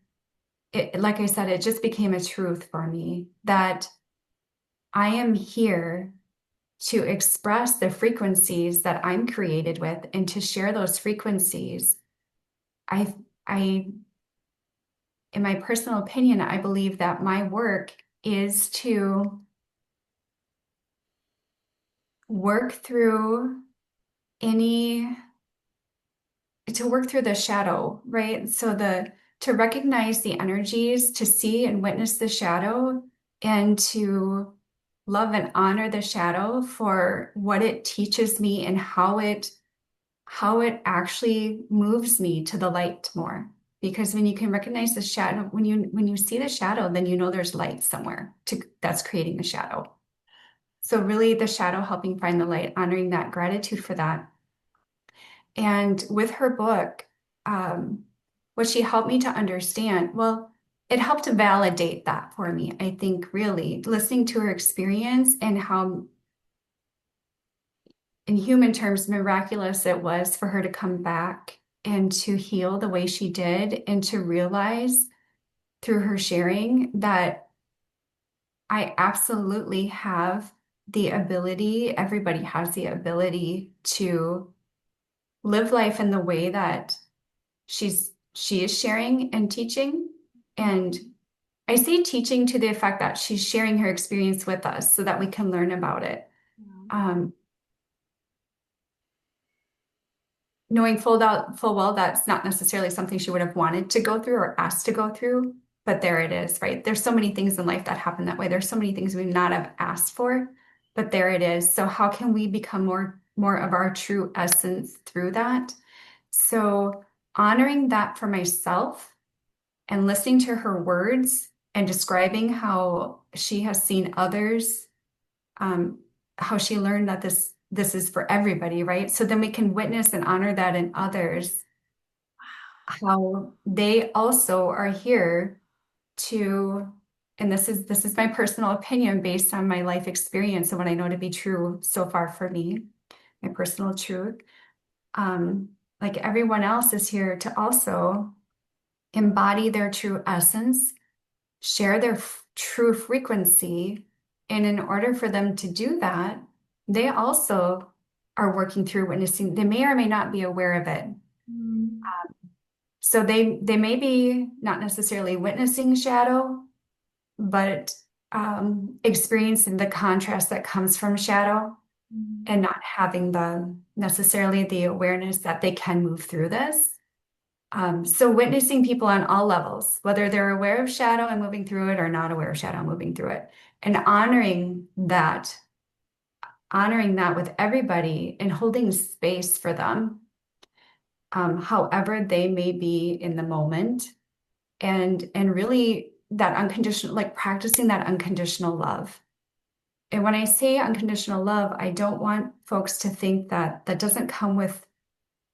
it. Like I said, it just became a truth for me that I am here to express the frequencies that I'm created with and to share those frequencies. I, I, in my personal opinion, I believe that my work is to work through any, to work through the shadow, right? So to recognize the energies, to see and witness the shadow, and to love and honor the shadow for what it teaches me and how it actually moves me to the light more. Because when you can recognize the shadow, when you see the shadow, then you know there's light somewhere that's creating the shadow. So really the shadow helping find the light, honoring that, gratitude for that. And with her book, what she helped me to understand, well, it helped to validate that for me. I think really listening to her experience and how in human terms, miraculous it was for her to come back and to heal the way she did, and to realize through her sharing that I absolutely have the ability, everybody has the ability to live life in the way that she is sharing and teaching. And I say teaching to the effect that she's sharing her experience with us so that we can learn about it. Um, Knowing full well that's not necessarily something she would have wanted to go through or asked to go through, but there it is, right? There's so many things in life that happen that way. There's so many things we would not have asked for, but there it is. So how can we become more of our true essence through that? So honoring that for myself and listening to her words and describing how she has seen others, how she learned that this is for everybody, right? So then we can witness and honor that in others, how they also are here to, and this is my personal opinion based on my life experience and what I know to be true so far for me, my personal truth. Like everyone else is here to also embody their true essence, share their true frequency. And in order for them to do that, they also are working through witnessing. They may or may not be aware of it. Mm. So they may be not necessarily witnessing shadow, but experiencing the contrast that comes from shadow Mm. and not having the necessarily the awareness that they can move through this. So witnessing people on all levels, whether they're aware of shadow and moving through it or not aware of shadow and moving through it, and honoring that with everybody and holding space for them, however they may be in the moment, and really that unconditional, like practicing that unconditional love. And when I say unconditional love, I don't want folks to think that that doesn't come with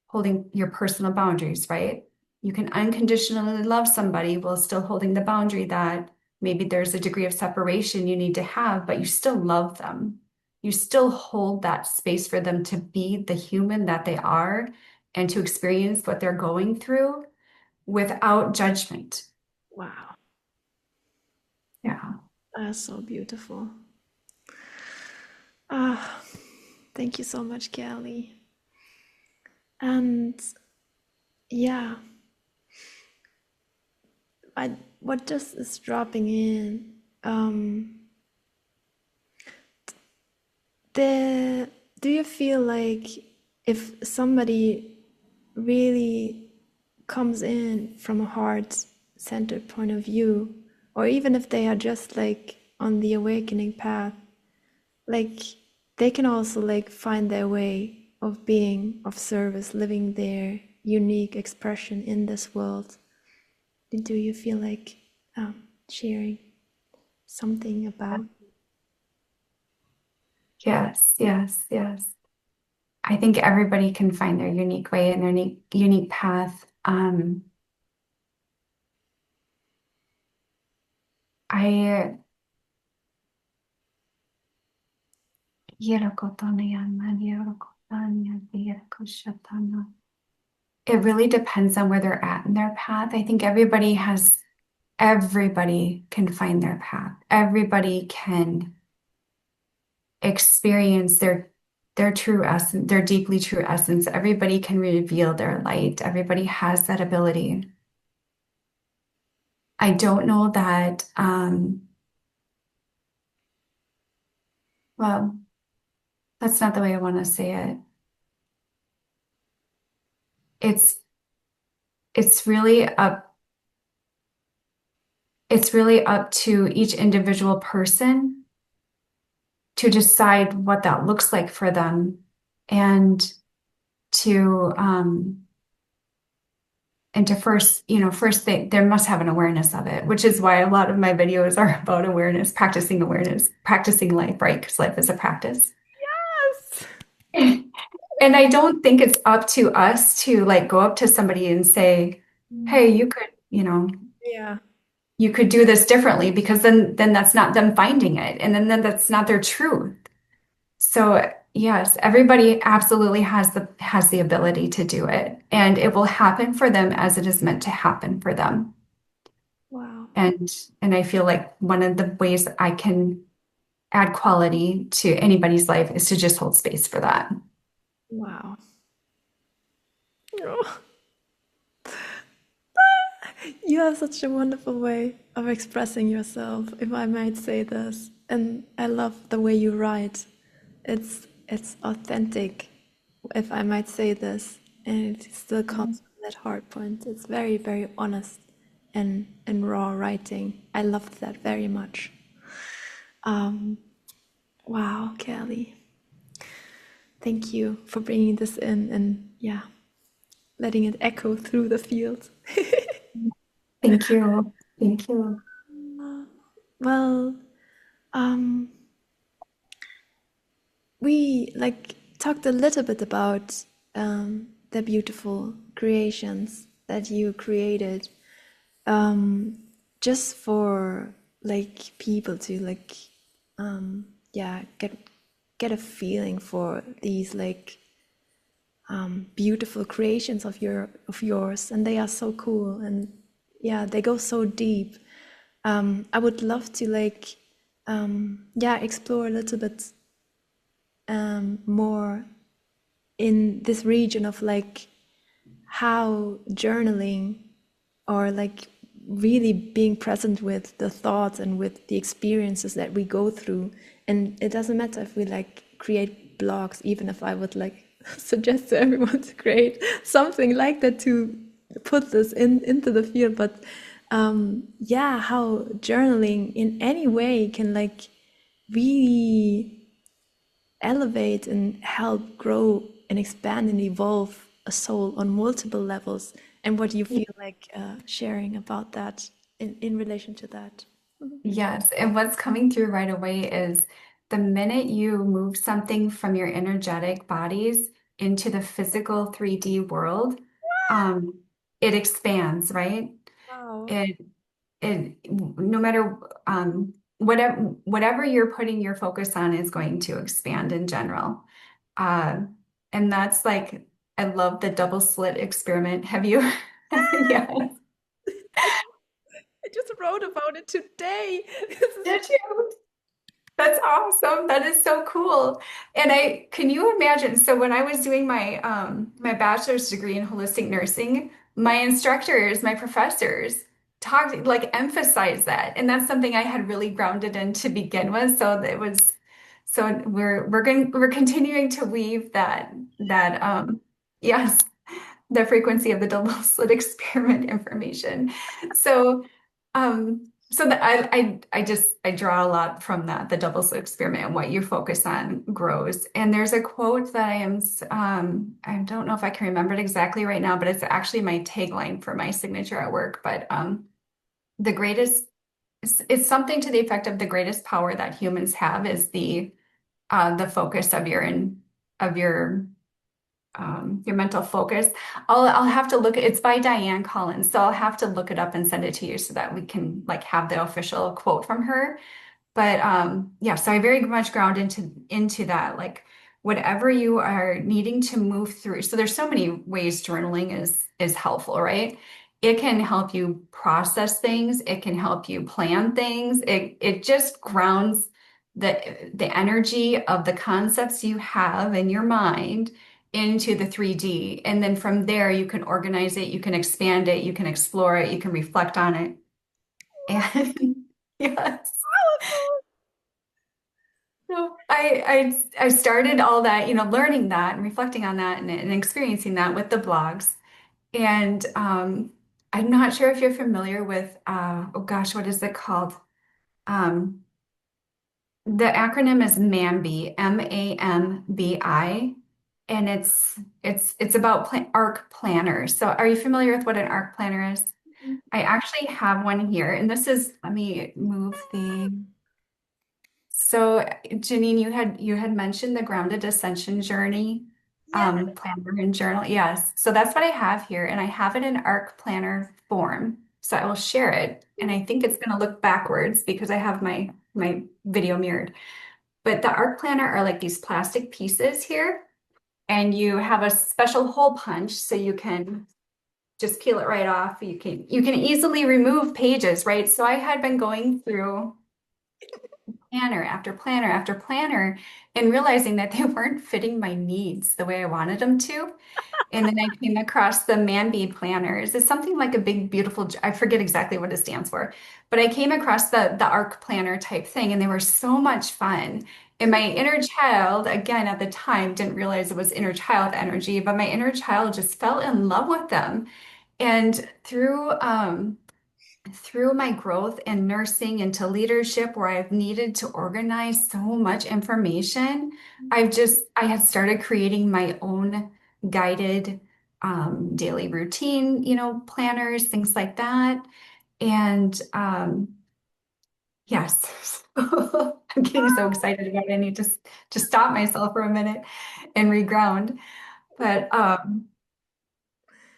holding your personal boundaries, right? You can unconditionally love somebody while still holding the boundary that maybe there's a degree of separation you need to have, but you still love them. You still hold that space for them to be the human that they are and to experience what they're going through without judgment. Wow, Yeah. that's so beautiful. Ah, thank you so much, Kelly. And yeah, what just is dropping in? The Do you feel like if somebody really comes in from a heart-centered point of view, or even if they are just like on the awakening path, like they can also like find their way of being of service, living their unique expression in this world? Do you feel like sharing something about? Yes, yes, yes. I think everybody can find their unique way and their unique path. I It really depends on where they're at in their path. I think everybody can find their path. Everybody can experience their true essence, their deeply true essence. Everybody can reveal their light. Everybody has that ability. I don't know that, well, that's not the way I want to say it. It's it's really up it's really up to each individual person to decide what that looks like for them and to first, first there must have an awareness of it, which is why a lot of my videos are about awareness, practicing life, right? Because life is a practice. Yes. And I don't think it's up to us to like go up to somebody and say, hey, Mm. Yeah. you could do this differently, because then that's not them finding it. And then that's not their truth. So yes, everybody absolutely has the ability to do it, and it will happen for them as it is meant to happen for them. Wow. And I feel like one of the ways I can add quality to anybody's life is to just hold space for that. Wow. Oh, you have such a wonderful way of expressing yourself, if I might say this. And I love the way you write. It's authentic, if I might say this, and it still comes from that heart point. It's very, very honest and raw writing. I loved that very much. Wow, Kelly. Thank you for bringing this in and yeah, letting it echo through the field. Thank you. Thank you. Well, um, we like talked a little bit about the beautiful creations that you created, um, just for like people to like, yeah, get a feeling for these like beautiful creations of yours, and they are so cool, and yeah, they go so deep. I would love to like, yeah, explore a little bit more in this region of like how journaling, or like really being present with the thoughts and with the experiences that we go through. And it doesn't matter if we like create blogs, even if I would like suggest to everyone to create something like that to put this into the field. But yeah, how journaling in any way can like really elevate and help grow and expand and evolve a soul on multiple levels, and what you feel like sharing about that in relation to that. Yes, and what's coming through right away is the minute you move something from your energetic bodies into the physical 3D world, um, it expands, right? Wow. It no matter whatever you're putting your focus on is going to expand in general. Uh, and that's like I love the double slit experiment. Have you? Yeah. I, I just wrote about it today. This is Did you? That's awesome. That is so cool. And can you imagine? So when I was doing my bachelor's degree in holistic nursing, my instructors, my professors talked like emphasized that. And that's something I had really grounded in to begin with. So it was so we're continuing to weave that yes, the frequency of the double slit experiment information. So so that I draw a lot from that, the double slit experiment, and what you focus on grows. And there's a quote that I don't know if I can remember it exactly right now, but it's actually my tagline for my signature at work. But the greatest it's something to the effect of the greatest power that humans have is the focus of your mental focus. I'll have to look. It's by Diane Collins, so I'll have to look it up and send it to you so that we can like have the official quote from her. But yeah, so I very much ground into that, like whatever you are needing to move through. So there's so many ways journaling is helpful, right? It can help you process things, it can help you plan things. It just grounds the energy of the concepts you have in your mind into the 3D. And then from there you can organize it, you can expand it, you can explore it, you can reflect on it. And yes. powerful. So I started all that, learning that and reflecting on that and experiencing that with the blogs. And I'm not sure if you're familiar with oh gosh, what is it called? Um, the acronym is MAMBI, MAMBI, and it's about arc planners. So are you familiar with what an arc planner is? I actually have one here, and let me move the So, Janine, you had mentioned the grounded ascension journey Yeah. planner and journal. Yes. So that's what I have here, and I have it in ARC planner form. So I will share it. And I think it's going to look backwards because I have my video mirrored. But the ARC planner are like these plastic pieces here, and you have a special hole punch so you can just peel it right off. You can easily remove pages, right? So I had been going through planner after planner after planner and realizing that they weren't fitting my needs the way I wanted them to. And then I came across the man bead planners. It's something like a big, beautiful, I forget exactly what it stands for, but I came across the ARC planner type thing and they were so much fun. And my inner child, again, at the time, didn't realize it was inner child energy, but my inner child just fell in love with them. And through my growth in nursing into leadership, where I've needed to organize so much information, I had started creating my own guided daily routine, planners, things like that. And Yes. I'm getting so excited about it. I need to just stop myself for a minute and reground. But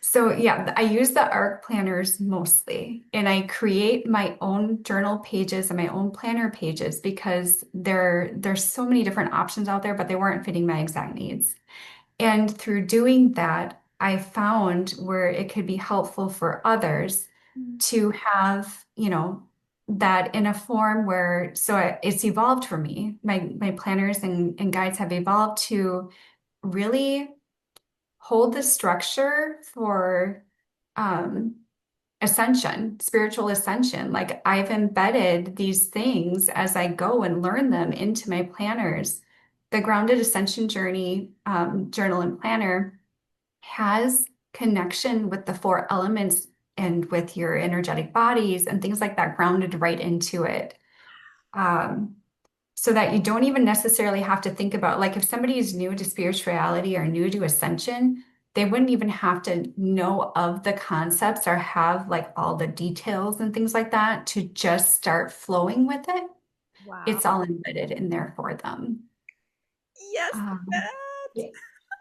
so yeah, I use the ARC planners mostly, and I create my own journal pages and my own planner pages because there's so many different options out there, but they weren't fitting my exact needs. And through doing that, I found where it could be helpful for others Mm. to have, that in a form where, it's evolved for me. My planners and guides have evolved to really hold the structure for um, ascension, spiritual ascension. Like I've embedded these things as I go and learn them into my planners. The Grounded Ascension Journey journal and planner has connection with the four elements and with your energetic bodies and things like that grounded right into it. Um, so that you don't even necessarily have to think about, like if somebody is new to spirituality or new to ascension, they wouldn't even have to know of the concepts or have like all the details and things like that to just start flowing with it. Wow. It's all embedded in there for them. Yes, Um, that. yeah.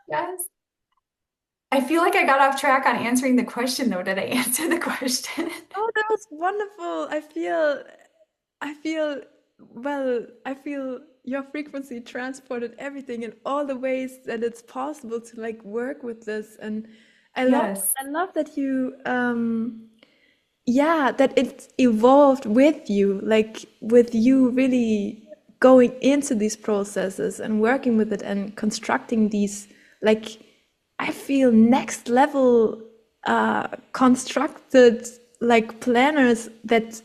Yes. I feel like I got off track on answering the question though. Did I answer the question? Oh, that was wonderful. I feel, well, I feel your frequency transported everything in all the ways that it's possible to like work with this. And I love, Yes. I love that yeah, that it evolved with you, like with you really going into these processes and working with it and constructing these, like, I feel next level constructed like planners that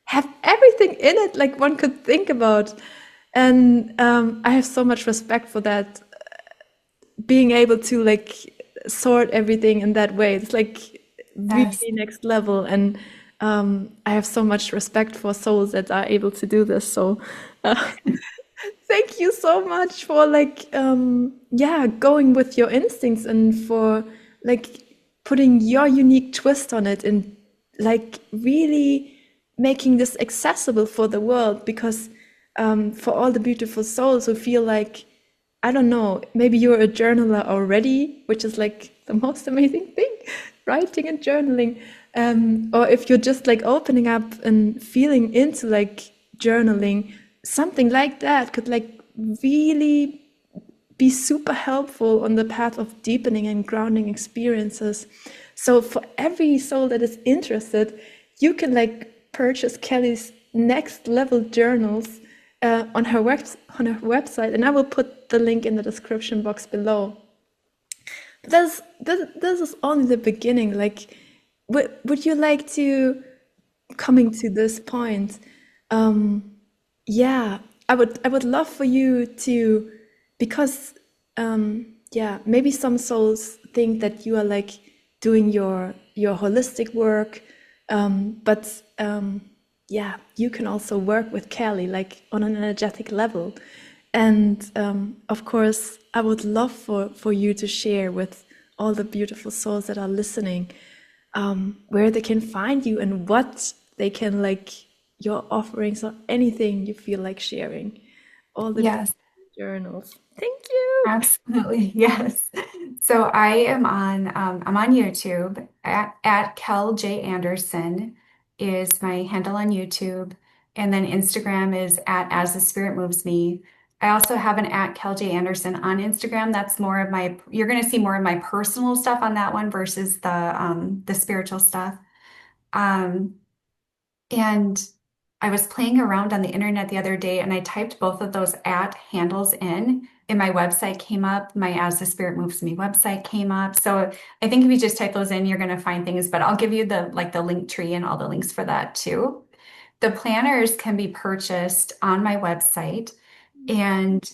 have everything in it like one could think about. And I have so much respect for that, being able to like sort everything in that way. It's like Yes. really next level. And I have so much respect for souls that are able to do this. So uh, thank you so much for like yeah, going with your instincts and for like putting your unique twist on it and like really making this accessible for the world, because for all the beautiful souls who feel like, I don't know, maybe you're a journaler already, which is like the most amazing thing, writing and journaling. Or if you're just like opening up and feeling into like journaling, something like that could like really be super helpful on the path of deepening and grounding experiences. So for every soul that is interested, you can like purchase Kelly's next level journals on her website, and I will put the link in the description box below. But this is only the beginning. Like, would you like to, coming to this point? Yeah, I would love for you to, because yeah, maybe some souls think that you are like doing your holistic work, but yeah, you can also work with Kelly like on an energetic level. And of course, I would love for you to share with all the beautiful souls that are listening, where they can find you and what they can like, your offerings or anything you feel like sharing. All the beautiful Yes. journals. Thank you. Absolutely, yes. So I'm on YouTube at Kel J. Anderson is my handle on YouTube. And then Instagram is at As the Spirit Moves Me. I also have an at Kel J. Anderson on Instagram. That's more of you're going to see more of my personal stuff on that one versus the spiritual stuff. Um, and I was playing around on the internet the other day and I typed both of those at handles in, and my website came up. My As the Spirit Moves Me website came up. So I think if you just type those in, you're going to find things, but I'll give you the link tree and all the links for that too. The planners can be purchased on my website, and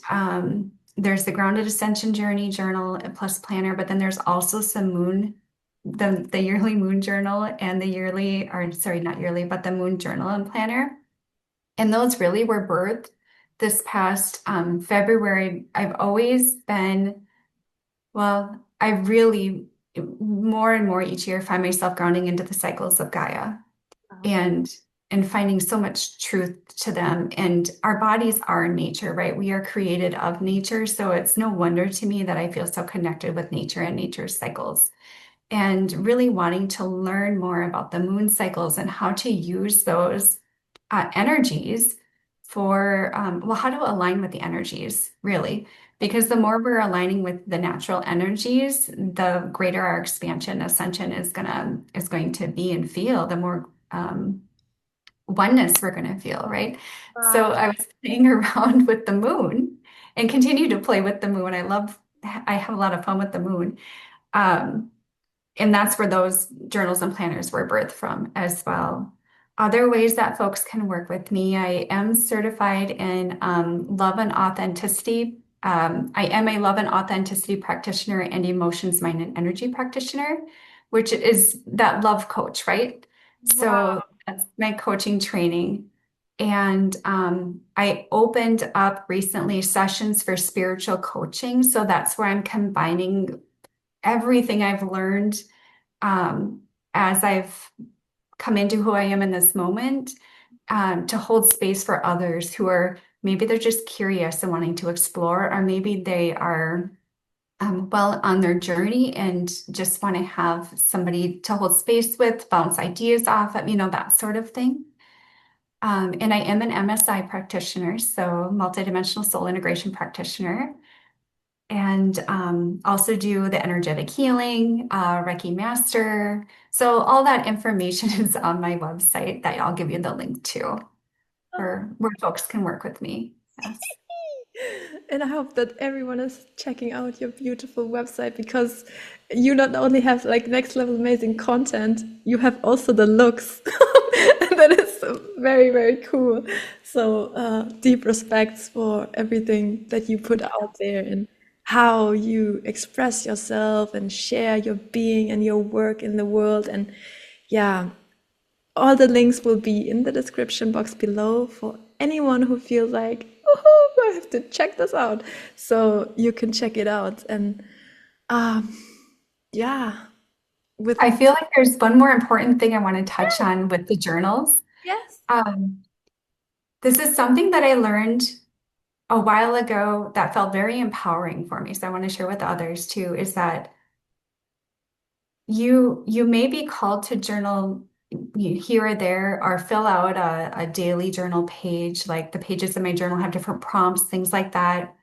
there's the Grounded Ascension Journey Journal plus planner, but then there's also some the yearly moon journal and the yearly, or sorry, not yearly, but the moon journal and planner. And those really were birthed this past February. I've always been, well, I really more and more each year find myself grounding into the cycles of Gaia. Wow. And and finding so much truth to them. And our bodies are nature, right? We are created of nature. So it's no wonder to me that I feel so connected with nature and nature's cycles, and really wanting to learn more about the moon cycles and how to use those energies for, well, how to align with the energies, really. Because the more we're aligning with the natural energies, the greater our expansion, ascension is going to be and feel, the more oneness we're going to feel, right? So Wow. I was playing around with the moon and continue to play with the moon. I have a lot of fun with the moon. Um, and that's where those journals and planners were birthed from as well. Other ways that folks can work with me, I am certified in love and authenticity. I am a love and authenticity practitioner and emotions, mind, and energy practitioner, which is that love coach, right? Wow. So that's my coaching training. And I opened up recently sessions for spiritual coaching. So that's where I'm combining everything I've learned um, as I've come into who I am in this moment, to hold space for others who are maybe they're just curious and wanting to explore, or maybe they are well on their journey and just want to have somebody to hold space with, bounce ideas off of, that sort of thing. And I am an MSI practitioner, so multidimensional soul integration practitioner, and also do the energetic healing, Reiki Master. So all that information is on my website that I'll give you the link to for where folks can work with me. Yes. And I hope that everyone is checking out your beautiful website, because you not only have like next level amazing content, you have also the looks. And that is very, very cool. So deep respects for everything that you put out there and how you express yourself and share your being and your work in the world. And yeah, all the links will be in the description box below for anyone who feels like, oh, I have to check this out. So you can check it out. And um, yeah, with I feel like there's one more important thing I want to touch on with the journals. yes, Um, this is something that I learned a while ago that felt very empowering for me. So I want to share with others too, is that you may be called to journal here or there, or fill out a daily journal page. Like the pages in my journal have different prompts, things like that,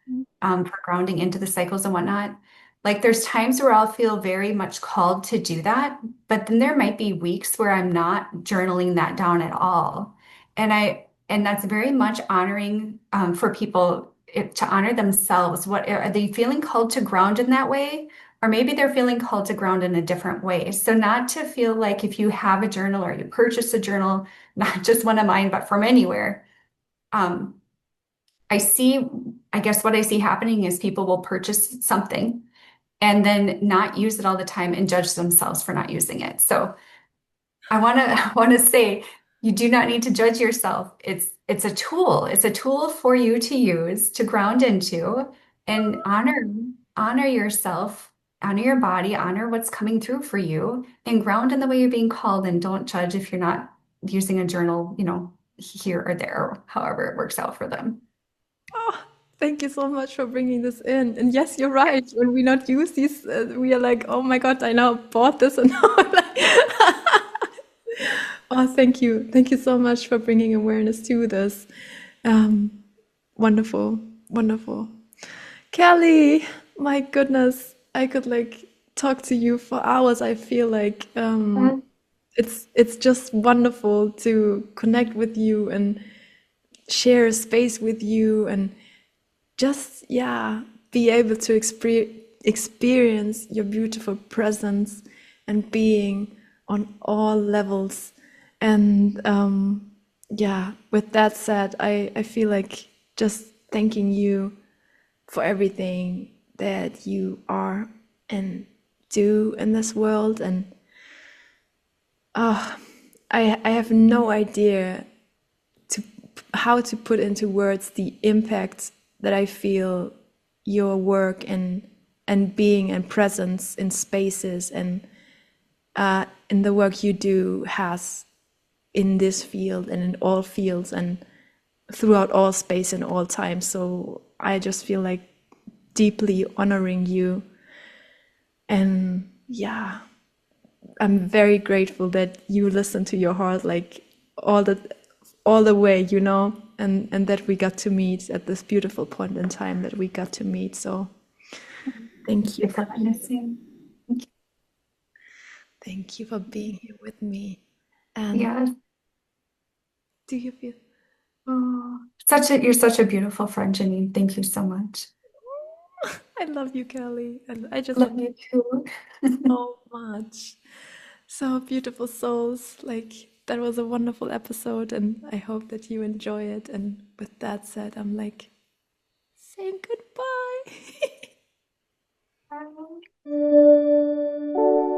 for grounding into the cycles and whatnot. Like there's times where I'll feel very much called to do that, but then there might be weeks where I'm not journaling that down at all. And that's very much honoring, for people, to honor themselves. What are they feeling called to ground in that way? Or maybe they're feeling called to ground in a different way. So not to feel like if you have a journal or you purchase a journal, not just one of mine, but from anywhere. Um, I see, I guess what I see happening is people will purchase something and then not use it all the time and judge themselves for not using it. So I want to I want to say you do not need to judge yourself. It's a tool. It's a tool for you to use to ground into and honor yourself, honor your body, honor what's coming through for you, and ground in the way you're being called, and don't judge if you're not using a journal, here or there, or however it works out for them. oh, thank you so much for bringing this in. And yes, you're right. When we not use these, we are like, oh my God, I now bought this, and now I'm like, oh, thank you so much for bringing awareness to this. Um, Wonderful, wonderful. Kelly, my goodness, I could like talk to you for hours. I feel like it's just wonderful to connect with you and share a space with you and just yeah, be able to experience your beautiful presence and being on all levels. And yeah, with that said, I feel like just thanking you for everything that you are and do in this world. And I have no idea to how to put into words the impact that I feel your work and being and presence in spaces and in the work you do has in this field and in all fields and throughout all space and all time. So I just feel like deeply honoring you. And yeah, I'm very grateful that you listen to your heart like all the way, you know, and that we got to meet at this beautiful point in time that we got to meet. So thank you. For witnessing. Thank you for being here with me. And Yes. do you feel Oh, you're such a beautiful friend, Janine. Thank you so much. I love you, Kelly, and I just love Love you too. you so much. So beautiful souls. Like that was a wonderful episode, and I hope that you enjoy it. And with that said, I'm like saying goodbye.